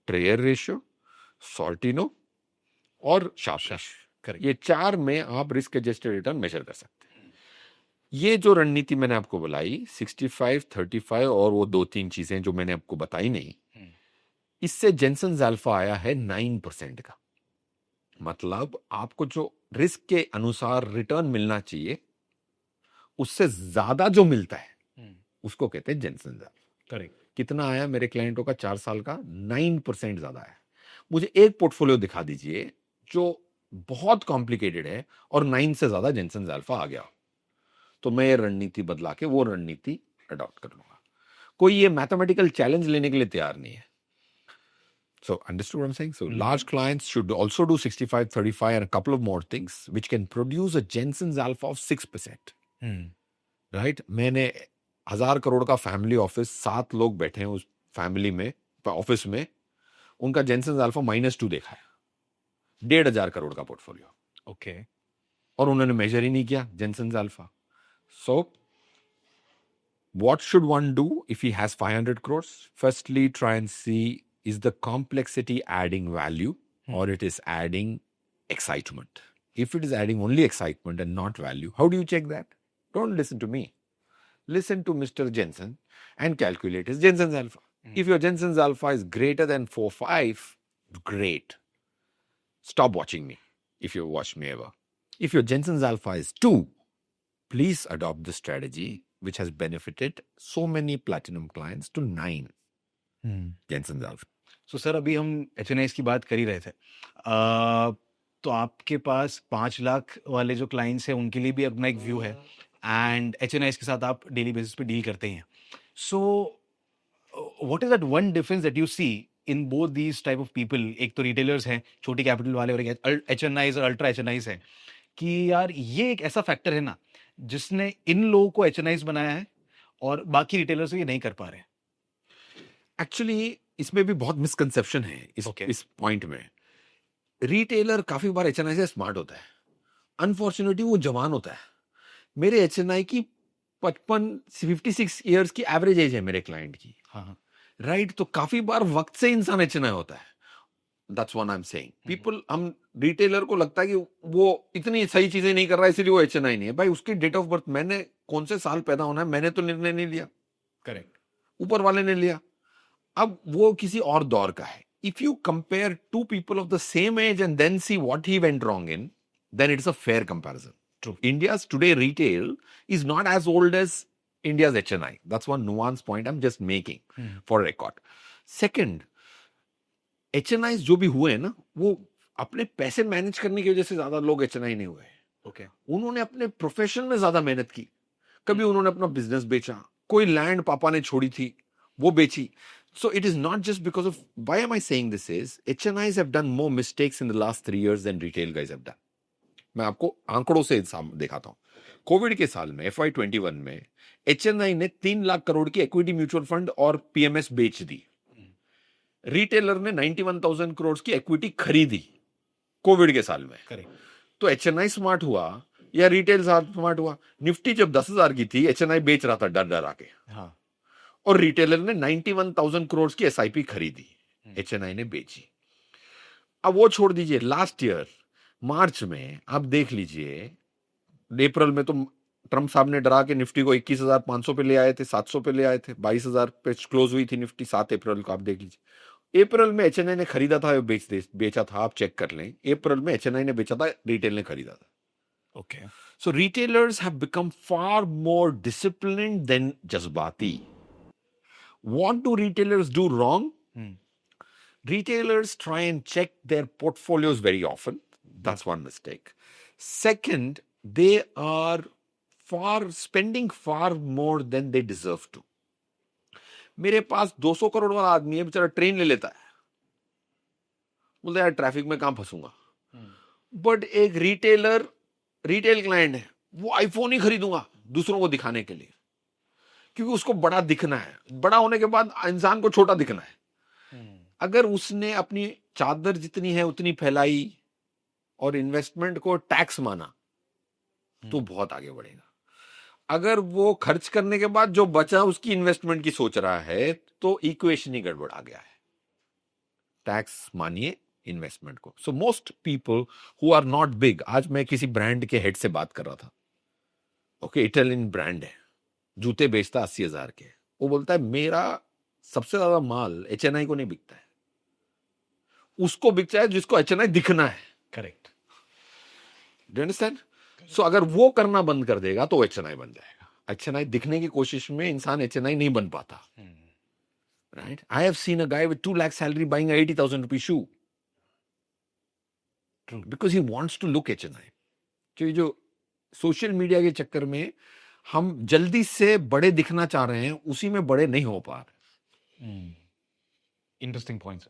ट्रेयर रेशियो, सॉल्टिनो और शार्पनेस। करेक्ट। ये 4 में आप रिस्क एडजस्टेड रिटर्न मेजर कर सकते हैं। ये जो रणनीति मैंने आपको बुलाई 65-35 और वो 2-3 चीजें जो मैंने आपको बताई नहीं, इससे जेनसेन्स अल्फा आया है 9% का। मतलब आपको जो रिस्क के अनुसार रिटर्न मिलना चाहिए उससे ज्यादा जो मिलता है उसको कहते हैं जेनसेन्स अल्फा। करेक्ट। कितना आया मेरे क्लाइंटों का 4 साल का? 9% ज्यादा है। मुझे एक पोर्टफोलियो दिखा दीजिए जो बहुत कॉम्प्लिकेटेड है और 9 से ज्यादा जेनसेन्स अल्फा आ गया, तो मैं ये रणनीति बदला के वो रणनीति अडॉप्ट कर लूंगा। कोई ये मैथमेटिकल चैलेंज लेने के लिए तैयार नहीं है। So, understood what I'm saying? So, large clients should also do 65, 35 and a couple of more things, which can produce a Jensen's alpha of 6%. Right? मैंने 1000 करोड़ का फैमिली ऑफिस, 7 लोग बैठे हैं उस फैमिली में, ऑफिस में, उनका जेंसन्स अल्फा -2 देखा है, 1,500 करोड़ का पोर्टफोलियो। ओके। और उन्होंने मेजर ही नहीं किया Jensen's alpha. So what should one do if he has 500 crores? Firstly, try and see, is the complexity adding value or it is adding excitement? If it is adding only excitement and not value, how do you check that? Don't listen to me. Listen to Mr. Jensen and calculate his Jensen's alpha. If your Jensen's alpha is greater than 4.5, great. Stop watching me if you watch me ever. If your Jensen's alpha is 2, please adopt the strategy which has benefited so many platinum clients to 9 Jensen's alpha. So sir अभी हम HNIs की बात कर ही रहे थे, तो आपके पास 5 लाख वाले जो क्लाइंट्स हैं उनके लिए भी अपना एक व्यू है एंड HNIs के साथ आप डेली बेसिस पे डील करते हैं। So what is that one difference that you see in both these type of people? एक तो रिटेलर्स हैं छोटी कैपिटल वाले और एक HNIs और अल्ट्रा HNIs हैं, कि यार ये एक ऐसा फैक्टर है ना जिसने इन लोगों को HNIs बनाया है और बाकी रिटेलर्स ये नहीं कर पा रहे हैं। एक्चुअली इसमें भी बहुत मिसकंसेप्शन है इस पॉइंट में। रिटेलर काफी बार HNI से स्मार्ट होता है, अनफॉर्चुनेटली वो जवान होता है। मेरे HNI की 56 ईयर्स की एवरेज एज है मेरे क्लाइंट की। हाँ, राइट? तो काफी बार वक्त से इंसान HNI होता है। That's what I am saying. People, हम रिटेलर को लगता है कि वो इतनी सही चीजें नहीं कर रहा है इसलिए वो HNI नहीं है। भाई उसकी डेट ऑफ बर्थ, मैंने कौन से साल पैदा होना है मैंने तो निर्णय नहीं लिया, करेक्ट, ऊपर वाले ने लिया। अब वो किसी और दौर का है। If you compare 2 people of the same age and then see what he went wrong in, then it's a fair comparison. True. India's today retail is not as old as India's HNI. That's one nuance point I'm just making for record. Second, HNIs जो भी हुए हैं ना, वो अपने पैसे manage करने की वजह से ज्यादा लोग HNI नहीं हुए। ओके, उन्होंने अपने प्रोफेशन में ज्यादा मेहनत की। कभी उन्होंने अपना बिजनेस बेचा, कोई लैंड पापा ने छोड़ी थी वो बेची। So it is not just because of, why am I saying this is, HNIs have done more mistakes in the last 3 years than retail guys have done. मैं आपको आंकड़ों से दिखाता हूं। कोविड के साल में FY21 में HNI ने 3 लाख करोड़ की इक्विटी म्यूचुअल फंड और PMS बेच दी। रिटेलर ने 91,000 करोड़ की इक्विटी खरीदी कोविड के साल में। करेक्ट। तो HNI स्मार्ट हुआ या रिटेल स्मार्ट हुआ? निफ्टी जब 10,000 की थी HNI बेच रहा था डर डर आके। हाँ, और रिटेलर ने 91,000 करोड़ की SIP खरीदी, HNI ने बेची। अब वो छोड़ दीजिए, लास्ट ईयर मार्च में आप देख लीजिए, अप्रैल में तो ट्रम्प साहब ने डरा के निफ्टी को 21,500 पे ले आए थे, 700 पे ले आए थे, 22,000 पे क्लोज हुई थी निफ्टी 7 अप्रैल को। आप देख लीजिए, अप्रैल में HNI ने खरीदा था, बेचा था, आप चेक कर लें। अप्रैल में HNI ने बेचा था, रिटेल ने खरीदा था। Okay. So retailers have become far more disciplined than जज्बाती। What do retailers do wrong? Retailers try and check their portfolios very often. That's one mistake. Second, they are spending far more than they deserve to. मेरे पास 200 करोड़ वाला आदमी है, बेचारा train ले लेता है, बोलता है यार ट्रैफिक में कहां फंसूंगा। बट एक रिटेल क्लाइंट है, वो आईफोन ही खरीदूंगा दूसरों को दिखाने के लिए, क्योंकि उसको बड़ा दिखना है। बड़ा होने के बाद इंसान को छोटा दिखना है। अगर उसने अपनी चादर जितनी है उतनी फैलाई और इन्वेस्टमेंट को टैक्स माना तो बहुत आगे बढ़ेगा। अगर वो खर्च करने के बाद जो बचा उसकी इन्वेस्टमेंट की सोच रहा है तो इक्वेशन ही गड़बड़ा गया है। टैक्स मानिए इन्वेस्टमेंट को। So most people who are not big, आज मैं किसी ब्रांड के हेड से बात कर रहा था, ओके, इटालियन ब्रांड है, जूते बेचता 80,000 के। वो बोलता है मेरा सबसे ज्यादा माल HNI को नहीं बिकता है, उसको बिकता है जिसको HNI दिखना है। करेक्ट। Do understand? सो अगर वो करना बंद कर देगा तो HNI बन जाएगा। HNI दिखने की कोशिश में इंसान HNI नहीं बन पाता। Right? I have seen a guy with 2 lakh salary buying a 80,000 rupee shoe because he wants to look HNI। जो सोशल मीडिया के चक्कर में हम जल्दी से बड़े दिखना चाह रहे हैं, उसी में बड़े नहीं हो पा रहे। Interesting point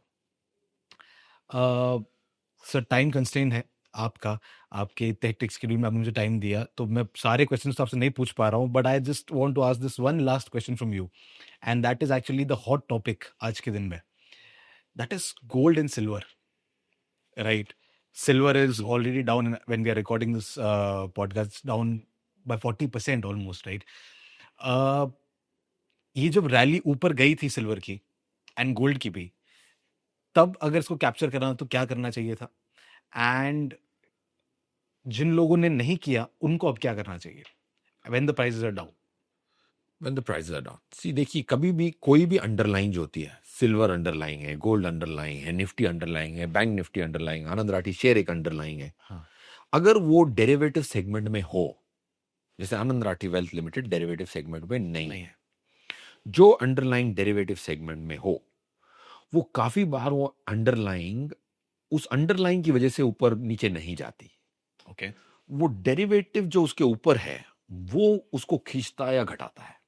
sir. Time constraint है आपका, आपके टेक्टिक शेड्यूल में आपने मुझे टाइम दिया, तो मैं सारे क्वेश्चंस तो आपसे नहीं पूछ पा रहा हूँ, but I just want to ask this one last question from you, and that is actually the hot topic आज के दिन में, that is gold and silver, right? Silver is already down when we are recording this podcast, down by 40% almost, right? Uh, ये जब rally ऊपर गई थी silver की एंड गोल्ड की भी, तब अगर इसको कैप्चर करना तो क्या करना चाहिए था, एंड जिन लोगों ने नहीं किया उनको अब क्या करना चाहिए when the prices are down? When the prices are down. See, देखिए, कभी भी कोई भी अंडरलाइन जो होती है, सिल्वर अंडरलाइन है, गोल्ड अंडरलाइन है, निफ्टी अंडरलाइन है, bank Nifty underline, Anand Rathi share एक अंडरलाइन है। हाँ. अगर वो डेरिवेटिव सेगमेंट में हो, जैसे Anand Rathi wealth limited derivative segment में नहीं है, जो अंडरलाइन डेरिवेटिव सेगमेंट में हो, वो काफी बार वो अंडरलाइन उस अंडरलाइन की वजह से ऊपर नीचे नहीं जाती। ओके, वो डेरिवेटिव जो उसके ऊपर है वो उसको खींचता या घटाता है।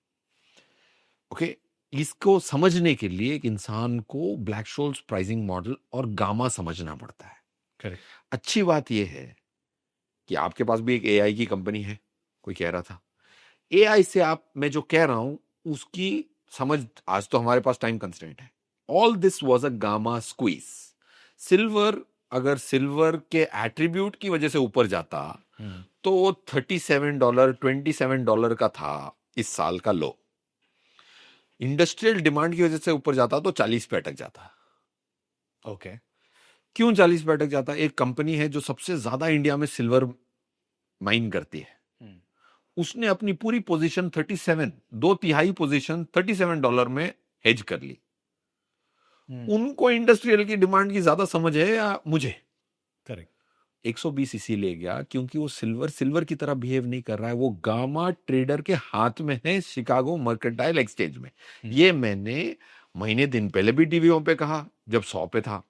ओके, इसको समझने के लिए एक इंसान को ब्लैक शोल्स प्राइसिंग मॉडल और गामा समझना पड़ता है। करेक्ट। अच्छी बात यह है कि आपके पास भी एक एआई की कंपनी है, कोई कह रहा था। एआई से मैं जो कह रहा हूं उसकी समझ, आज तो हमारे पास टाइम कंस्ट्रेंट है। All this was a gamma squeeze. Silver, अगर सिल्वर के एट्रीब्यूट की वजह से ऊपर जाता तो वो $37 $27 का था इस साल का लो। इंडस्ट्रियल डिमांड की वजह से ऊपर जाता तो 40 पे अटक जाता। ओके, क्यों 40 पे अटक जाता? एक कंपनी है जो सबसे ज्यादा इंडिया में सिल्वर माइन करती है, उसने अपनी पूरी पोजीशन 37, 2/3 पोजीशन $37 में हेज कर ली। उनको इंडस्ट्रियल की डिमांड की ज्यादा समझ है या मुझे? करेक्ट। 120 इसी ले गया क्योंकि वो सिल्वर की तरह बिहेव नहीं कर रहा है, वो गामा ट्रेडर के हाथ में है शिकागो मर्केंटाइल एक्सचेंज में। ये मैंने महीने दिन पहले भी टीवीओ पे कहा जब 100 पे था।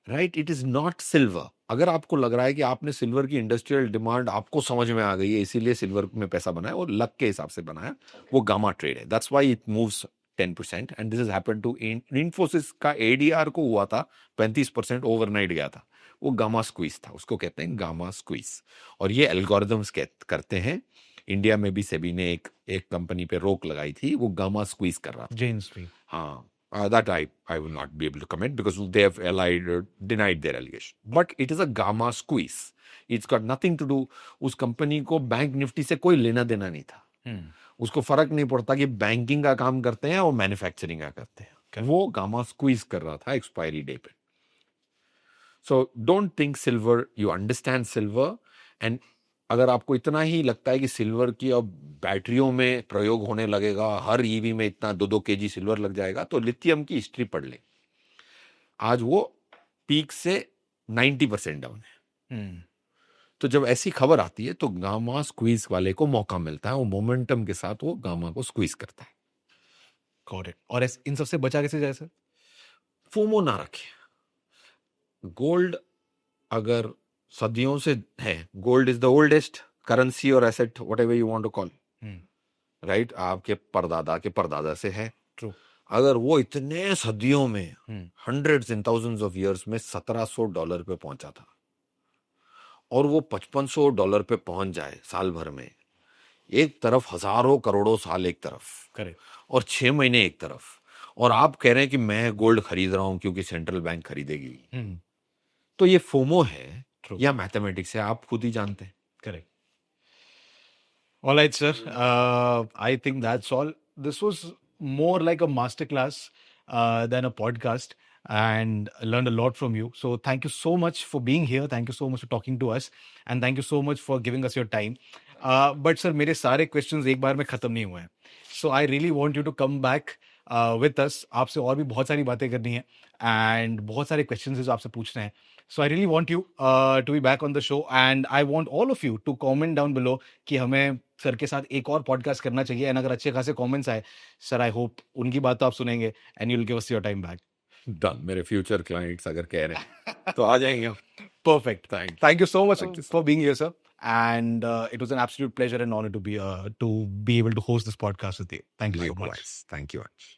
Right, it is not silver. अगर आपको लग रहा है कि आपने सिल्वर की इंडस्ट्रियल डिमांड आपको समझ में आ गई है इसीलिए सिल्वर में पैसा बनाया, वो लक के हिसाब से बनाया, वो गामा ट्रेड है। That's why it moves 10%, and this has happened to Infosys का एडीआर को हुआ था 35%, ओवरनाइट गया था। वो गामा स्क्वीज था, उसको कहते हैं गामा स्क्वीज। और ये एल्गोरिथम्स करते हैं। इंडिया में भी सेबी ने एक कंपनी पे रोक लगाई थी, वो गामा स्क्वीज कर रहा था। जेन स्ट्रीट। हाँ, that I will not be able to comment because they have denied their allegation. But it is a gamma squeeze. It's got nothing to do. उस कंपनी को बैंक निफ्टी से कोई लेना देना नहीं था। उसको फर्क नहीं पड़ता कि बैंकिंग का काम करते हैं और मैन्युफैक्चरिंग का करते हैं। वो गामा स्क्वीज कर रहा था एक्सपायरी डे पे। So don't think silver, you understand silver, and अगर आपको इतना ही लगता है कि सिल्वर की अब बैटरियों में प्रयोग होने लगेगा, हर ईवी में इतना 2-2 kg सिल्वर लग जाएगा, तो लिथियम की हिस्ट्री पढ़ ले। आज वो पीक से 90% डाउन है। तो जब ऐसी खबर आती है तो गामा स्क्वीज वाले को मौका मिलता है, वो मोमेंटम के साथ वो गामा को स्क्वीज करता है। Got it. और इन सबसे बचा कैसे जाए सर? फोमो ना रखे। गोल्ड अगर सदियों से है, gold is the oldest currency और asset, whatever you want to call, right, आपके परदादा के परदादा से है। ट्रू। अगर वो इतने सदियों में, hundreds and thousands of years में $1700 पे पहुंचा था, और वो $5500 पे पहुंच जाए साल भर में, एक तरफ हजारों करोड़ों साल एक तरफ, करेक्ट, और 6 महीने एक तरफ, और आप कह रहे हैं कि मैं गोल्ड खरीद रहा हूं क्योंकि सेंट्रल बैंक खरीदेगी, तो ये फोमो है या मैथमेटिक्स है, आप खुद ही जानते हैं। Correct. All right, sir. I think that's all. This was more like a masterclass than a podcast, and I learned a lot from you. So thank you so much for being here. Thank you so much for talking to us, and thank you so much for giving us your time. But sir, मेरे सारे questions एक बार में खत्म नहीं हुए हैं. So I really want you to come back with us. आपसे और भी बहुत सारी बातें करनी है, and बहुत सारे questions जो आपसे पूछने हैं. So I really want you to be back on the show, and I want all of you to comment down below कि हमें सर के साथ एक और पॉडकास्ट करना चाहिए, एंड अगर अच्छे खासे कमेंट्स आए सर, आई होप उनकी बात तो आप सुनेंगे and you will give us your time back. Done. मेरे फ्यूचर क्लाइंट्स अगर कह रहे हैं तो आ जाएंगे। Perfect. Thank you so much for being here sir, And it was an absolute pleasure and honor to be able to host this podcast with you. Thank you so much. Likewise. Thank you much.